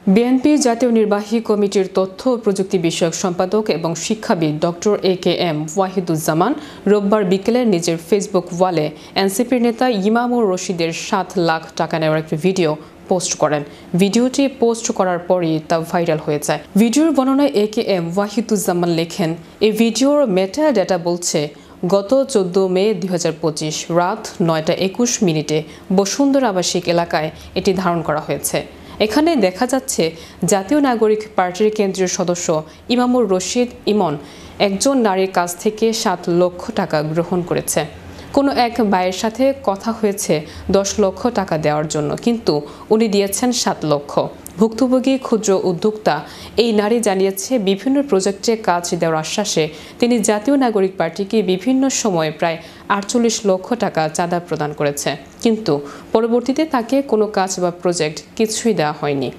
BNP জাতীয় নির্বাহী কমিটির তথ্য ও প্রযুক্তি বিষয়ক সম্পাদক এবং শিক্ষাবিদ ডক্টর এ.কে.এম. ওয়াহিদুজ্জামান রোববার বিকেলে নিজের ফেসবুক ওয়ালে এনসিপির নেতা ইমামুর রশিদের ৭ লাখ টাকা নেওয়ার একটি ভিডিও পোস্ট করেন। ভিডিওটি পোস্ট করার পরই তা ভাইরাল হয়ে যায়। ভিডিওর বর্ণনায় এ.কে.এম. ওয়াহিদুজ্জামান লেখেন, এই ভিডিওর মেটা ডেটা বলছে গত ১৪ মে ২০২৫ রাত ৯টা ২১ মিনিটে বসুন্ধরা আবাসিক এলাকায় এটি ধারণ করা হয়েছে। এখানে দেখা যাচ্ছে জাতীয় নাগরিক পার্টির কেন্দ্রীয় সদস্য ইমামুর রশিদ ইমন একজন নারীর কাছ থেকে ৭ লক্ষ টাকা গ্রহণ করেছে। কোনো এক ভাইয়ের সাথে কথা হয়েছে ১০ লক্ষ টাকা দেওয়ার জন্য, কিন্তু উনি দিয়েছেন ৭ লক্ষ। ভুক্তভোগী ক্ষুদ্র উদ্যোক্তা এই নারী জানিয়েছে, বিভিন্ন প্রজেক্টে কাজ দেওয়ার আশ্বাসে তিনি জাতীয় নাগরিক পার্টিকে বিভিন্ন সময়ে প্রায় ৪৮ লক্ষ টাকা চাঁদা প্রদান করেছে, কিন্তু পরবর্তীতে তাকে কোনো কাজ বা প্রজেক্ট কিছুই দেওয়া হয়নি।